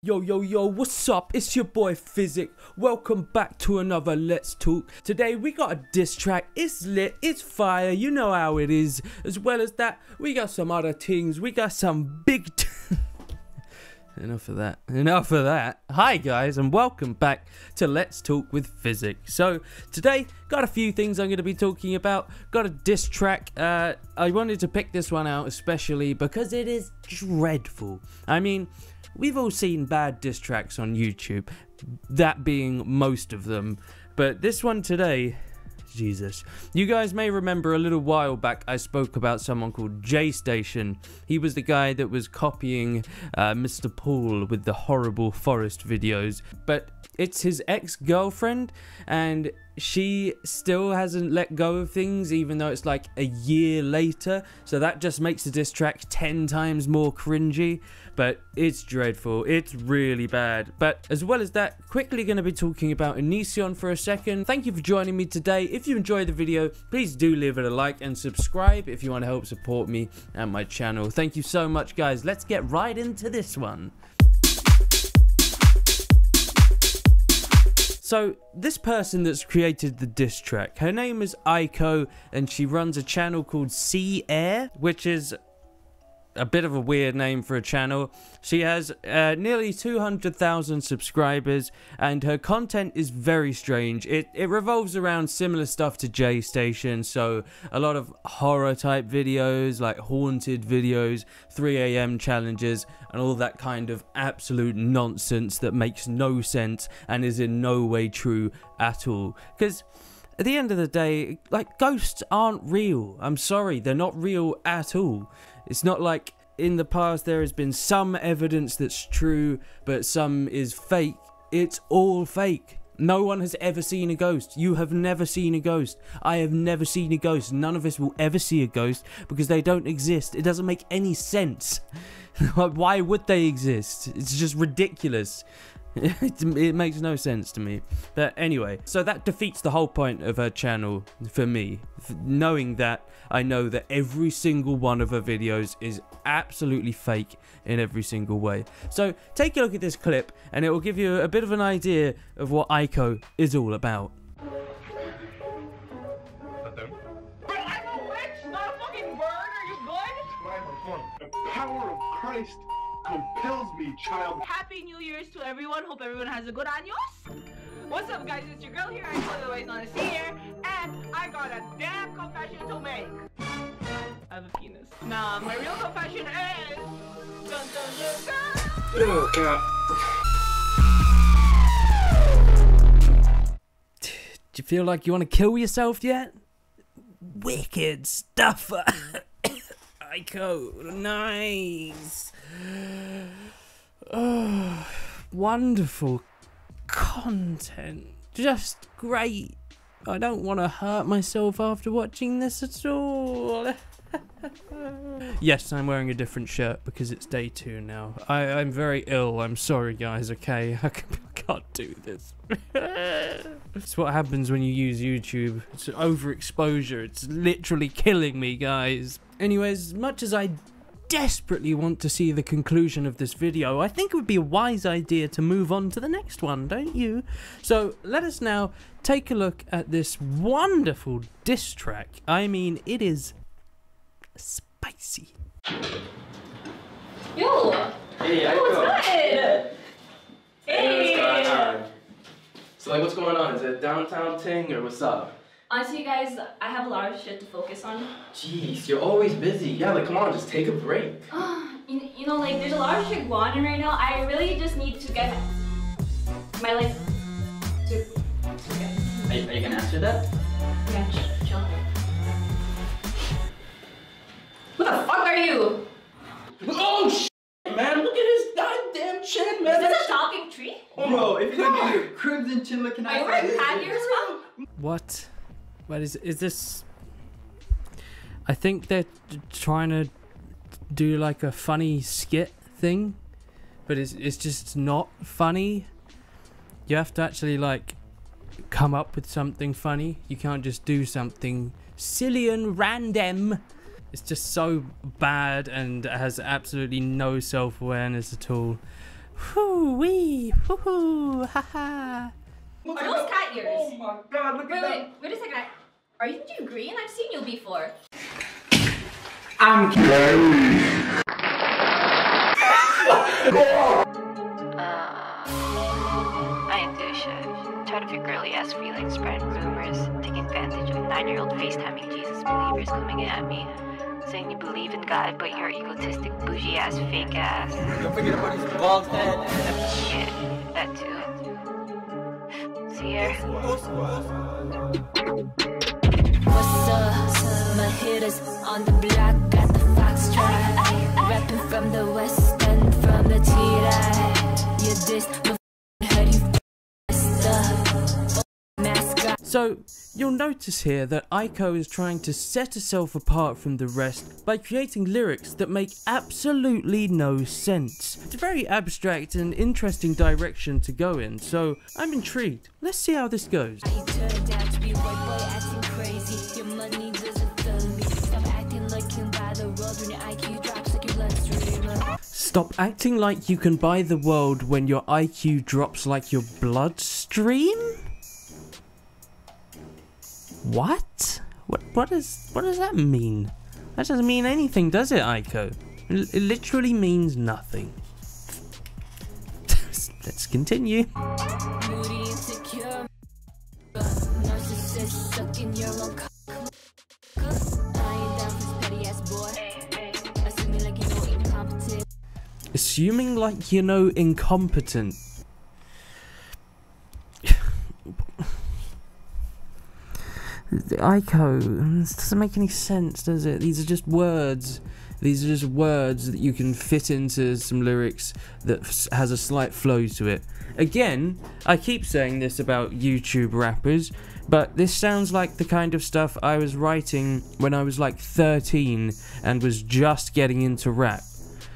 Yo, yo, yo, what's up? It's your boy Physic. Welcome back to another Let's Talk. Today we got a diss track. It's lit, it's fire, you know how it is. As well as that, we got some other things. We got some big... Enough of that. Hi guys, and welcome back to Let's Talk with Physic. So today, got a few things I'm going to be talking about. Got a diss track. I wanted to pick this one out especially because it is dreadful. I mean, we've all seen bad diss tracks on YouTube, that being most of them. But this one today, Jesus. You guys may remember a little while back I spoke about someone called Jaystation. He was the guy that was copying Mr. Paul with the horrible forest videos. But it's his ex-girlfriend and she still hasn't let go of things even though it's like a year later. So that just makes the diss track 10 times more cringy. But it's dreadful. It's really bad. But as well as that, quickly going to be talking about Onision for a second. Thank you for joining me today. If you enjoyed the video, please do leave it a like and subscribe if you want to help support me and my channel. Thank you so much, guys. Let's get right into this one. So, this person that's created the diss track, her name is Aiko, and she runs a channel called CRINGIEST, which is a bit of a weird name for a channel. She has nearly 200,000 subscribers, and her content is very strange. It revolves around similar stuff to Jaystation, so a lot of horror type videos, like haunted videos, 3 AM challenges, and all that kind of absolute nonsense that makes no sense and is in no way true at all. Because at the end of the day, like, ghosts aren't real. I'm sorry, they're not real at all. It's not like in the past there has been some evidence that's true, but some is fake. It's all fake. No one has ever seen a ghost. You have never seen a ghost. I have never seen a ghost. None of us will ever see a ghost because they don't exist. It doesn't make any sense. Why would they exist? It's just ridiculous. It makes no sense to me. But anyway, so that defeats the whole point of her channel for me. Knowing that, I know that every single one of her videos is absolutely fake in every single way. So take a look at this clip and it will give you a bit of an idea of what Aiko is all about. But I'm a witch, not a fucking bird. Are you good? The power of Christ compels me, child. Happy New Year's to everyone. Hope everyone has a good años. What's up, guys? It's your girl here. I'm otherwise known as here, and I got a damn confession to make. I have a penis. Nah, my real confession is. Dun, dun, dun, dun. Oh, God. Do you feel like you want to kill yourself yet? Wicked stuff. Aiko, nice. Oh, wonderful content. Just great. I don't want to hurt myself after watching this at all. Yes, I'm wearing a different shirt because it's day 2 now. I'm very ill. I'm sorry, guys, okay? I can't do this. It's what happens when you use YouTube. It's overexposure. It's literally killing me, guys. Anyways, as much as I desperately want to see the conclusion of this video, I think it would be a wise idea to move on to the next one, don't you? So let us now take a look at this wonderful diss track. I mean, it is spicy. Yo! Hey, Aiko. What's good? Hey, what's going on? So, like, what's going on? Is it a downtown thing or what's up? Honestly, guys, I have a lot of shit to focus on. Jeez, you're always busy. Yeah, like, come on, just take a break. You know, like, there's a lot of shit going on right now. I really just need to get my life to... Are you gonna answer that? Yeah, chill. Who the fuck are you? Oh, shit, man, look at his goddamn chin, man. Is this a talking tree? Bro, if you're gonna be Crimson chin looking Are you at wearing panniers, huh? What? What is this? I think they're trying to do like a funny skit thing, but it's just not funny. You have to actually like come up with something funny. You can't just do something silly and random. It's just so bad and has absolutely no self-awareness at all. Hoo-wee, hoo-hoo, ha-ha. Are those cat ears? Oh my god, look at that. Wait a second. Are you green? I've seen you before. I'm Carrie. I ain't do shit. Try to figure girly ass feelings, spreading rumors, taking advantage of 9-year-old FaceTiming Jesus believers coming at me, saying you believe in God, but you're egotistic, bougie ass, fake ass. Don't forget about his bald head. Shit, that too. See here? What's up? My hitters on the block, got the foxtrot. Rapping from the west and from the T-Ride. You diss my head, you f***ed up. Mascot. So, you'll notice here that Aiko is trying to set herself apart from the rest by creating lyrics that make absolutely no sense. It's a very abstract and interesting direction to go in, so I'm intrigued. Let's see how this goes. He turned out to be a white boy acting crazy. Your money doesn't fill me. Stop acting like you can buy the world when your IQ drops like your bloodstream. Stop acting like you can buy the world when your IQ drops like your bloodstream? What? What does that mean? That doesn't mean anything, does it, Aiko? It literally means nothing. Let's continue. Moody, insecure. Narcissist stuck in your own cock. I ain't down for this petty ass boy. Assuming like you know incompetent. Assuming like you know incompetent. Aiko, this doesn't make any sense, does it? These are just words. These are just words that you can fit into some lyrics that has a slight flow to it. Again, I keep saying this about YouTube rappers, but this sounds like the kind of stuff I was writing when I was like 13 and was just getting into rap.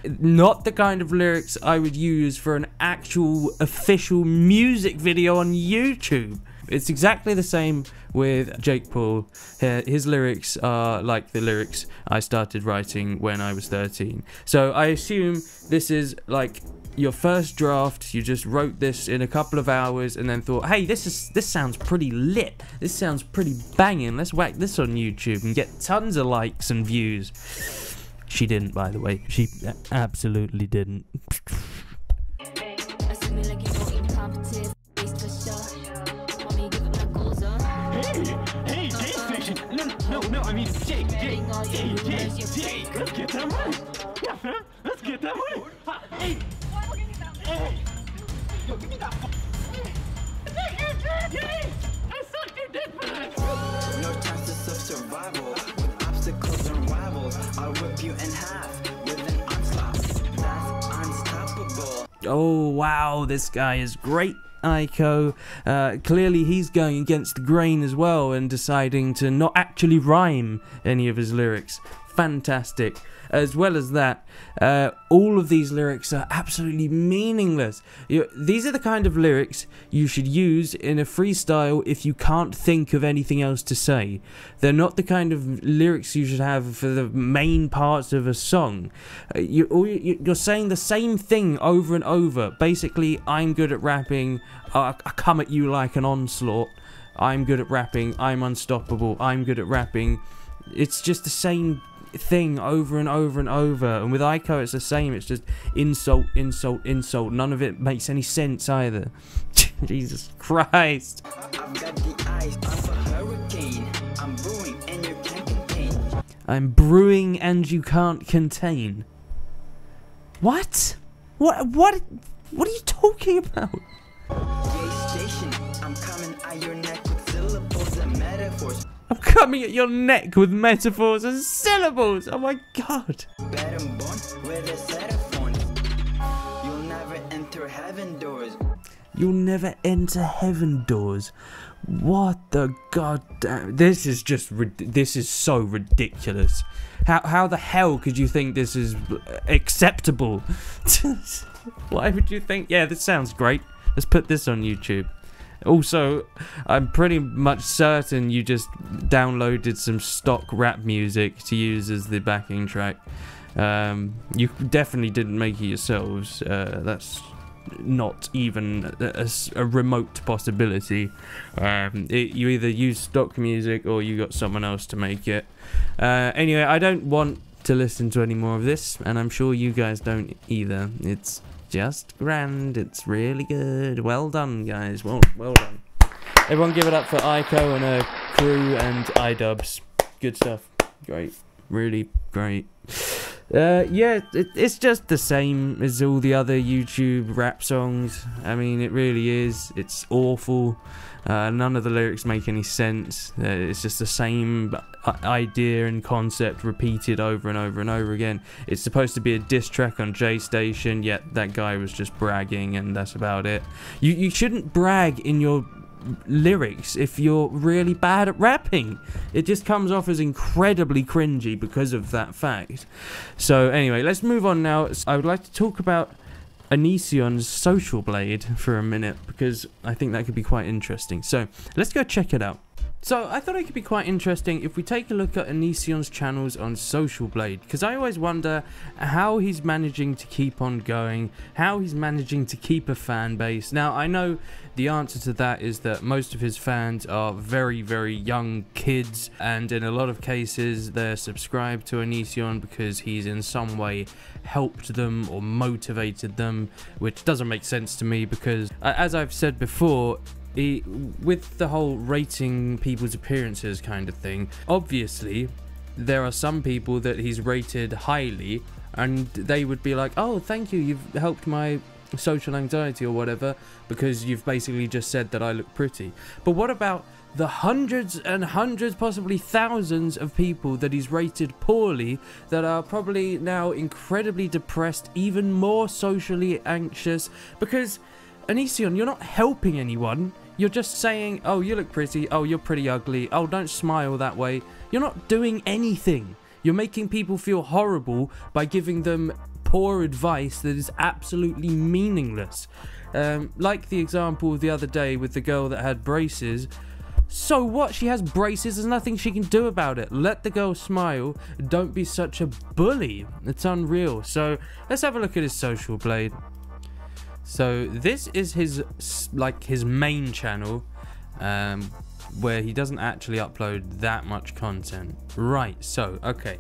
Not the kind of lyrics I would use for an actual official music video on YouTube. It's exactly the same with Jake Paul. His lyrics are like the lyrics I started writing when I was 13. So I assume this is like your first draft. You just wrote this in a couple of hours and then thought, hey, this sounds pretty lit. This sounds pretty banging. Let's whack this on YouTube and get tons of likes and views. She didn't, by the way. She absolutely didn't. Assuming like you know incompetent. Based for sure. Want me to give it my goals on? Hey, Jaystation. No, I mean Jake. Let's get that money. Yeah, fam. Let's get that money. Hey. Yo, give me that. Jake, I sucked your dick for that. No chances of survival with obstacles and rivals. I'll whip you in half with an onslaught. That's unstoppable. Oh wow, this guy is great, Aiko. Clearly he's going against the grain as well and deciding to not actually rhyme any of his lyrics. Fantastic. As well as that, all of these lyrics are absolutely meaningless. These are the kind of lyrics you should use in a freestyle if you can't think of anything else to say. They're not the kind of lyrics you should have for the main parts of a song. You're saying the same thing over and over. Basically, I'm good at rapping, I come at you like an onslaught. I'm good at rapping, I'm unstoppable, I'm good at rapping. It's just the same thing over and over and over, and with Aiko it's the same. It's just insult, insult, insult. None of it makes any sense either. Jesus Christ. I've got the eyes of a hurricane. I'm brewing and you can't contain. I'm brewing and you can't contain. What? What are you talking about? Jaystation, I'm coming at your neck with syllables and metaphors. I'm coming at your neck with metaphors and syllables. Oh my god. Bed and born with a set of phones. You'll never enter heaven doors. You'll never enter heaven doors. What the goddamn? This is so ridiculous. How the hell could you think this is acceptable? Why would you think? Yeah, this sounds great. Let's put this on YouTube. Also, I'm pretty much certain you just downloaded some stock rap music to use as the backing track. You definitely didn't make it yourselves. That's not even a remote possibility. You either use stock music or you got someone else to make it. Anyway, I don't want to listen to any more of this, and I'm sure you guys don't either. It's just grand. It's really good. Well done, guys. Well done. Everyone give it up for Aiko and her crew and iDubbbz. Good stuff. Great. Really great. Yeah, it's just the same as all the other YouTube rap songs. I mean, it really is. It's awful. None of the lyrics make any sense. It's just the same idea and concept repeated over and over and over again. It's supposed to be a diss track on Jaystation, yet that guy was just bragging, and that's about it. You shouldn't brag in your lyrics if you're really bad at rapping. It just comes off as incredibly cringy because of that fact. So anyway, let's move on now. I would like to talk about ONISION'S Social Blade for a minute, because I think that could be quite interesting. So let's go check it out. So I thought it could be quite interesting if we take a look at ONISION'S channels on Social Blade, because I always wonder how he's managing to keep on going, how he's managing to keep a fan base. Now, I know the answer to that is that most of his fans are very, very young kids, and in a lot of cases they're subscribed to Onision because he's in some way helped them or motivated them, which doesn't make sense to me because, as I've said before, with the whole rating people's appearances kind of thing, obviously there are some people that he's rated highly and they would be like, oh, thank you, you've helped my social anxiety or whatever, because you've basically just said that I look pretty. But what about the hundreds and hundreds, possibly thousands of people that he's rated poorly, that are probably now incredibly depressed, even more socially anxious? Because Onision, you're not helping anyone. You're just saying, oh, you look pretty, oh, you're pretty ugly, oh, don't smile that way. You're not doing anything. You're making people feel horrible by giving them poor advice that is absolutely meaningless. Like the example the other day with the girl that had braces. So what? She has braces, there's nothing she can do about it. Let the girl smile, don't be such a bully. It's unreal. So let's have a look at his Social Blade. So this is his main channel, where he doesn't actually upload that much content. Right, so, okay.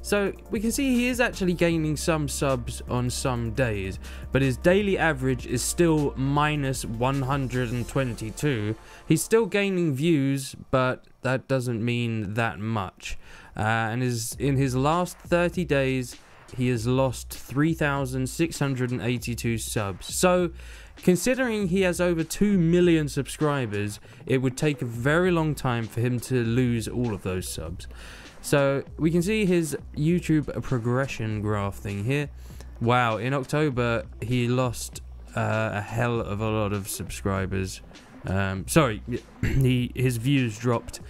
So we can see he is actually gaining some subs on some days, but his daily average is still minus 122. He's still gaining views, but that doesn't mean that much. And in his last 30 days, he has lost 3,682 subs. So, considering he has over 2 million subscribers, it would take a very long time for him to lose all of those subs. So, we can see his YouTube progression graph thing here. Wow, in October, he lost a hell of a lot of subscribers. Sorry, his views dropped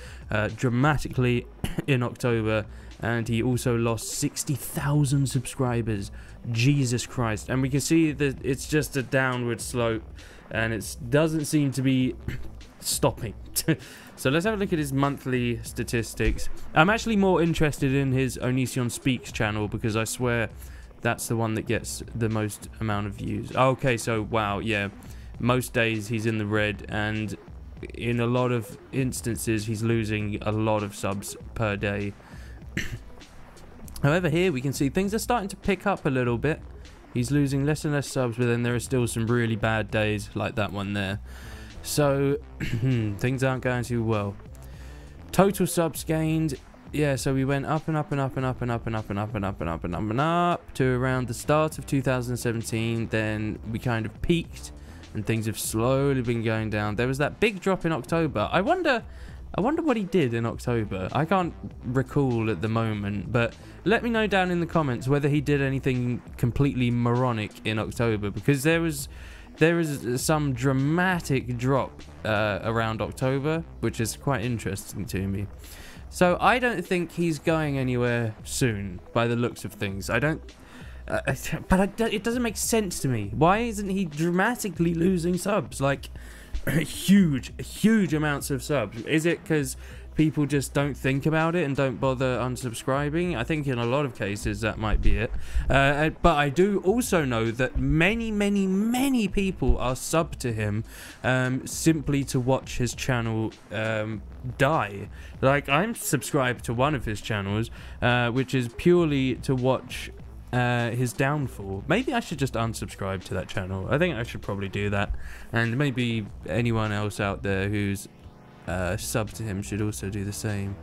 dramatically in October. And he also lost 60,000 subscribers. Jesus Christ. And we can see that it's just a downward slope, and it doesn't seem to be stopping. So let's have a look at his monthly statistics. I'm actually more interested in his Onisionspeaks channel, because I swear that's the one that gets the most amount of views. Okay, so wow, yeah. Most days he's in the red, and in a lot of instances he's losing a lot of subs per day. However, here we can see things are starting to pick up a little bit. He's losing less and less subs, but then there are still some really bad days like that one there. So things aren't going too well. Total subs gained, yeah, so we went up and up and up and up and up and up and up and up and up and up and up to around the start of 2017. Then we kind of peaked and things have slowly been going down. There was that big drop in October. I wonder what he did in October. I can't recall at the moment, but let me know down in the comments whether he did anything completely moronic in October, because there was some dramatic drop around October, which is quite interesting to me. So I don't think he's going anywhere soon by the looks of things. I don't. It doesn't make sense to me. Why isn't he dramatically losing subs? Like, huge amounts of subs. Is it because people just don't think about it and don't bother unsubscribing. I think in a lot of cases that might be it. But I do also know that many people are subbed to him simply to watch his channel die. Like, I'm subscribed to one of his channels, which is purely to watch his downfall. Maybe I should just unsubscribe to that channel. I think I should probably do that. And maybe anyone else out there who's sub to him should also do the same.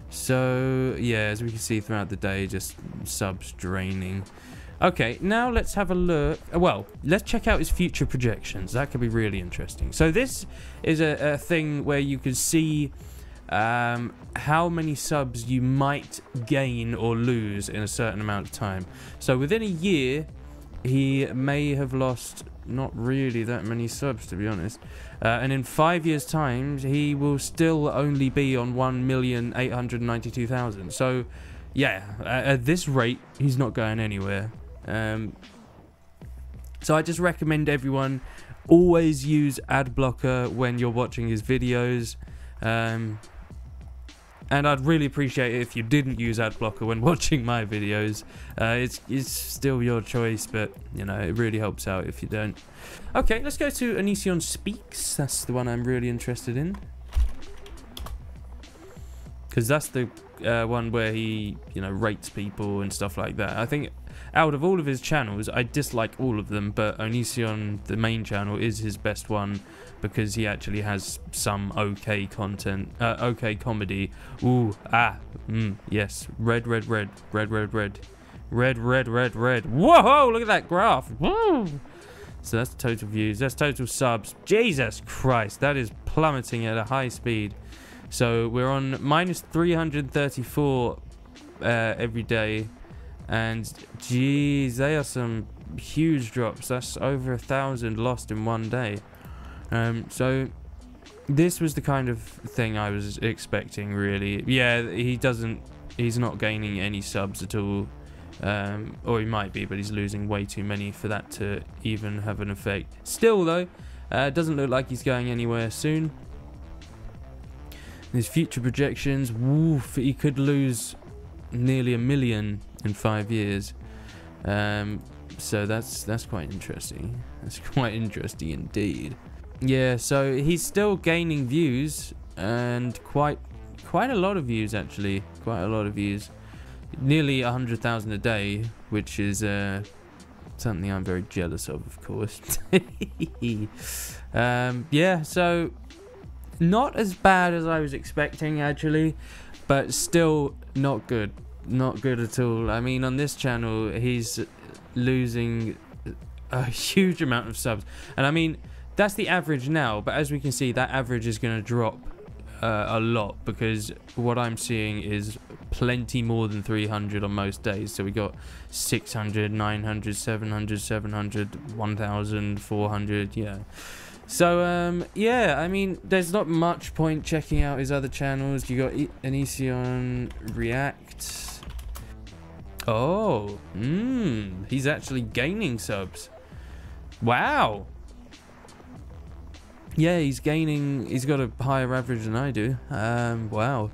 So yeah, as we can see throughout the day, just subs draining. Okay, now let's have a look. Well, let's check out his future projections. That could be really interesting. So this is a thing where you can see how many subs you might gain or lose in a certain amount of time. So within a year, he may have lost not really that many subs, to be honest. And in 5 years' time, he will still only be on 1,892,000. So, yeah, at this rate, he's not going anywhere. So I just recommend everyone always use ad blocker when you're watching his videos. And I'd really appreciate it if you didn't use ad blocker when watching my videos. It's still your choice, but you know, it really helps out if you don't. Okay, let's go to ONISION'Speaks. That's the one I'm really interested in, because that's the one where he, you know, rates people and stuff like that. I think out of all of his channels, I dislike all of them, but Onision, the main channel, is his best one because he actually has some okay content, okay comedy. Ooh, yes, red. Whoa, look at that graph. Woo! So that's total views, that's total subs. Jesus Christ, that is plummeting at a high speed. So we're on minus 334 every day, and geez, they are some huge drops. That's over 1,000 lost in one day. So this was the kind of thing I was expecting, really. Yeah, he's not gaining any subs at all, or he might be, but he's losing way too many for that to even have an effect. Still though, it doesn't look like he's going anywhere soon. His future projections, woof, he could lose nearly 1 million in 5 years. So that's quite interesting. That's quite interesting indeed. Yeah, so he's still gaining views, and quite a lot of views actually. Quite a lot of views. Nearly 100,000 a day, which is something I'm very jealous of course. Yeah, so not as bad as I was expecting actually, but still not good. Not good at all. I mean, on this channel he's losing a huge amount of subs, and I mean that's the average now, but as we can see, that average is going to drop a lot, because what I'm seeing is plenty more than 300 on most days. So we got 600, 900, 700, 700, 1,000, 400. Yeah. So yeah, I mean, there's not much point checking out his other channels. You got Onision Reacts. Oh, he's actually gaining subs. Wow. Yeah, he's gaining. He's got a higher average than I do. Wow.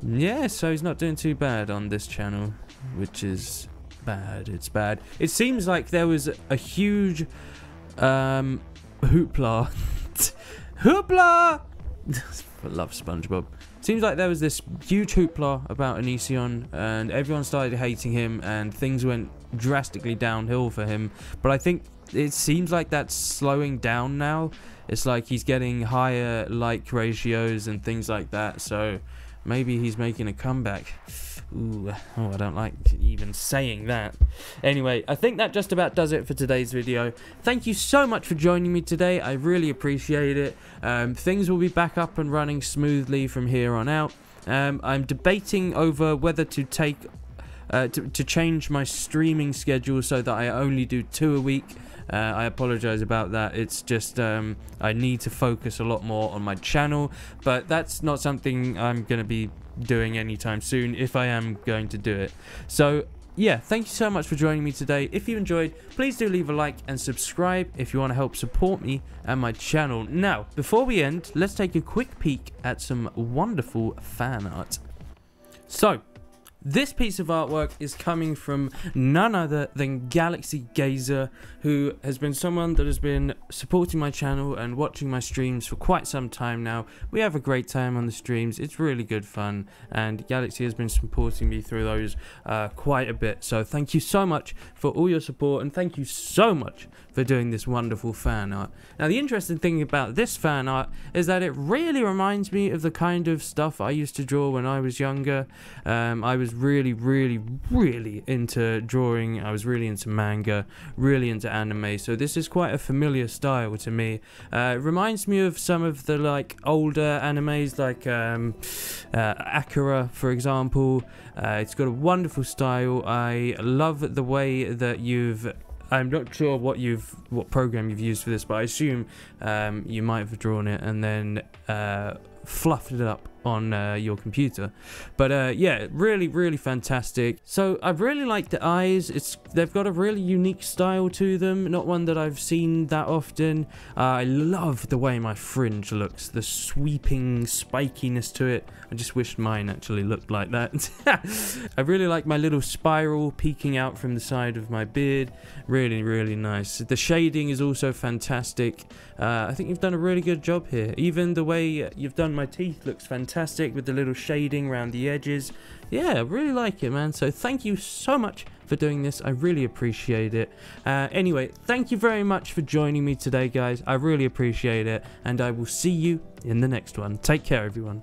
Yeah, so he's not doing too bad on this channel, which is bad. It's bad. It seems like there was a huge hoopla. Hoopla! I love SpongeBob. Seems like there was this huge hoopla about Onision, and everyone started hating him, and things went drastically downhill for him. But I think it seems like that's slowing down now. It's like he's getting higher like ratios and things like that, so maybe he's making a comeback. Ooh, oh, I don't like even saying that. Anyway, I think that just about does it for today's video. Thank you so much for joining me today. I really appreciate it. Things will be back up and running smoothly from here on out. I'm debating over whether to take to change my streaming schedule so that I only do 2 a week. I apologize about that. It's just I need to focus a lot more on my channel, but that's not something I'm going to be doing anytime soon, if I am going to do it. So yeah, thank you so much for joining me today. If you enjoyed, please do leave a like and subscribe if you want to help support me and my channel. Now, before we end, let's take a quick peek at some wonderful fan art. So, this piece of artwork is coming from none other than Galaxy Gazer, who has been someone that has been supporting my channel and watching my streams for quite some time now. We have a great time on the streams, it's really good fun, and Galaxy has been supporting me through those quite a bit. So thank you so much for all your support, and thank you so much for doing this wonderful fan art. Now, the interesting thing about this fan art is that it really reminds me of the kind of stuff I used to draw when I was younger. I was really into drawing. I was really into manga, really into anime, so this is quite a familiar style to me. It reminds me of some of the like older animes like Akira, for example. It's got a wonderful style. I love the way that I'm not sure what program you've used for this, but I assume you might have drawn it and then fluffed it up on your computer. But yeah, really fantastic. So I really like the eyes. They've got a really unique style to them, not one that I've seen that often. I love the way my fringe looks, the sweeping spikiness to it. I just wish mine actually looked like that. I really like my little spiral peeking out from the side of my beard. Really nice. The shading is also fantastic. I think you've done a really good job here. Even the way you've done my teeth looks fantastic with the little shading around the edges. Yeah, I really like it, man. So thank you so much for doing this. I really appreciate it. Anyway, thank you very much for joining me today, guys. I really appreciate it, and I will see you in the next one. Take care, everyone.